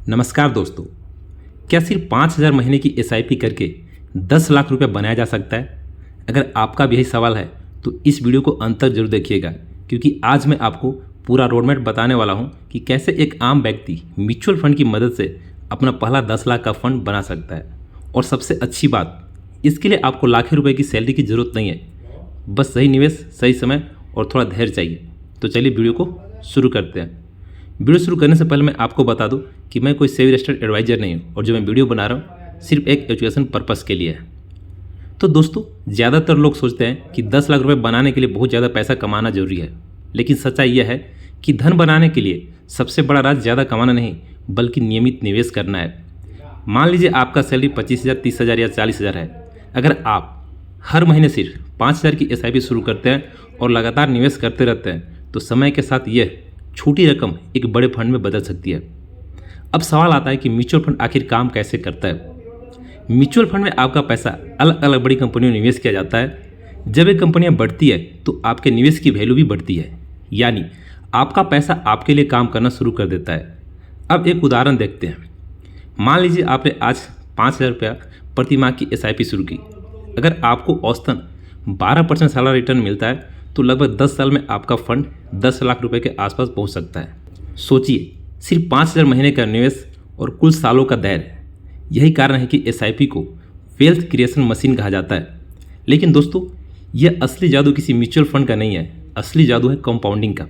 नमस्कार दोस्तों, क्या सिर्फ 5,000 महीने की एसआईपी करके 10 लाख रुपए बनाया जा सकता है? अगर आपका भी यही सवाल है तो इस वीडियो को अंत तक जरूर देखिएगा, क्योंकि आज मैं आपको पूरा रोडमैप बताने वाला हूं कि कैसे एक आम व्यक्ति म्यूचुअल फंड की मदद से अपना पहला 10 लाख का फंड बना सकता है। और सबसे अच्छी बात, इसके लिए आपको लाखों रुपए की सैलरी की ज़रूरत नहीं है, बस सही निवेश, सही समय और थोड़ा धैर्य चाहिए। तो चलिए वीडियो को शुरू करते हैं। वीडियो शुरू करने से पहले मैं आपको बता दूं कि मैं कोई सेवी रजिस्टर्ड एडवाइजर नहीं हूं और जो मैं वीडियो बना रहा हूं सिर्फ एक एजुकेशन पर्पस के लिए है। तो दोस्तों, ज़्यादातर लोग सोचते हैं कि 10 लाख रुपए बनाने के लिए बहुत ज़्यादा पैसा कमाना जरूरी है, लेकिन सच्चाई यह है कि धन बनाने के लिए सबसे बड़ा राज ज़्यादा कमाना नहीं बल्कि नियमित निवेश करना है। मान लीजिए आपका सैलरी 25,000, 30,000 या 40,000 है। अगर आप हर महीने सिर्फ 5,000 की एसआईपी शुरू करते हैं और लगातार निवेश करते रहते हैं तो समय के साथ यह छोटी रकम एक बड़े फंड में बदल सकती है। अब सवाल आता है कि म्यूचुअल फंड आखिर काम कैसे करता है। म्यूचुअल फंड में आपका पैसा अलग अलग बड़ी कंपनियों में निवेश किया जाता है। जब एक कंपनियां बढ़ती है तो आपके निवेश की वैल्यू भी बढ़ती है, यानी आपका पैसा आपके लिए काम करना शुरू कर देता है। अब एक उदाहरण देखते हैं। मान लीजिए आपने आज 5,000 रुपया प्रति माह की एसआईपी शुरू की। अगर आपको औसतन 12% सालाना रिटर्न मिलता है तो लगभग 10 साल में आपका फंड 10 लाख रुपए के आसपास पहुंच सकता है। सोचिए, सिर्फ 5,000 महीने का निवेश और कुल सालों का धैर्य। यही कारण है कि एसआईपी को वेल्थ क्रिएशन मशीन कहा जाता है। लेकिन दोस्तों, यह असली जादू किसी म्यूचुअल फंड का नहीं है, असली जादू है कंपाउंडिंग का।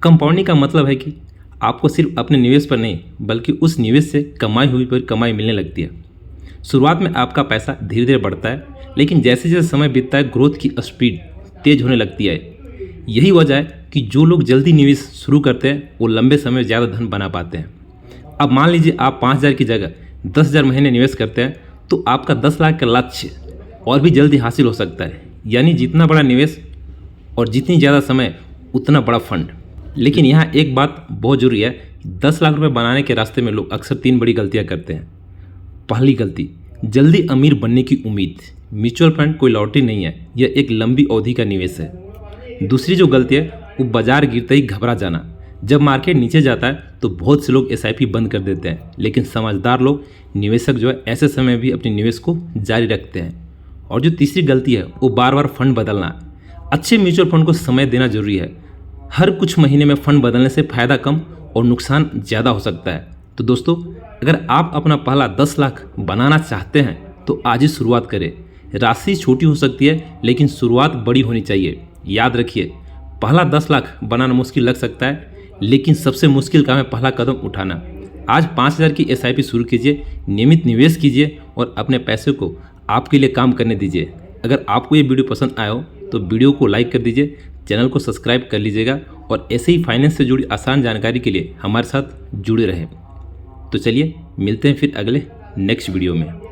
कंपाउंडिंग का मतलब है कि आपको सिर्फ अपने निवेश पर नहीं बल्कि उस निवेश से कमाई हुई पर कमाई मिलने लगती है। शुरुआत में आपका पैसा धीरे धीरे बढ़ता है, लेकिन जैसे जैसे समय बीतता है ग्रोथ की स्पीड तेज होने लगती है। यही वजह है कि जो लोग जल्दी निवेश शुरू करते हैं वो लंबे समय में ज़्यादा धन बना पाते हैं। अब मान लीजिए आप 5,000 की जगह 10,000 महीने निवेश करते हैं तो आपका 10 लाख का लक्ष्य और भी जल्दी हासिल हो सकता है। यानी जितना बड़ा निवेश और जितनी ज़्यादा समय उतना बड़ा फंड। लेकिन यहाँ एक बात बहुत जरूरी है, 10 लाख रुपये बनाने के रास्ते में लोग अक्सर 3 बड़ी गलतियाँ करते हैं। पहली गलती, जल्दी अमीर बनने की उम्मीद। म्यूचुअल फंड कोई लॉटरी नहीं है, यह एक लंबी अवधि का निवेश है। दूसरी जो गलती है वो बाजार गिरते ही घबरा जाना। जब मार्केट नीचे जाता है तो बहुत से लोग एसआईपी बंद कर देते हैं, लेकिन समझदार लोग, निवेशक जो है ऐसे समय भी अपने निवेश को जारी रखते हैं। और जो तीसरी गलती है वो बार बार फंड बदलना। अच्छे म्यूचुअल फंड को समय देना जरूरी है। हर कुछ महीने में फंड बदलने से फायदा कम और नुकसान ज़्यादा हो सकता है। तो दोस्तों, अगर आप अपना पहला 10 लाख बनाना चाहते हैं तो आज ही शुरुआत करें। राशि छोटी हो सकती है लेकिन शुरुआत बड़ी होनी चाहिए। याद रखिए, पहला 10 लाख बनाना मुश्किल लग सकता है, लेकिन सबसे मुश्किल काम है पहला कदम उठाना। आज 5,000 की एसआईपी शुरू कीजिए, नियमित निवेश कीजिए और अपने पैसे को आपके लिए काम करने दीजिए। अगर आपको ये वीडियो पसंद आया हो तो वीडियो को लाइक कर दीजिए, चैनल को सब्सक्राइब कर लीजिएगा और ऐसे ही फाइनेंस से जुड़ी आसान जानकारी के लिए हमारे साथ जुड़े रहें। तो चलिए मिलते हैं फिर अगले नेक्स्ट वीडियो में।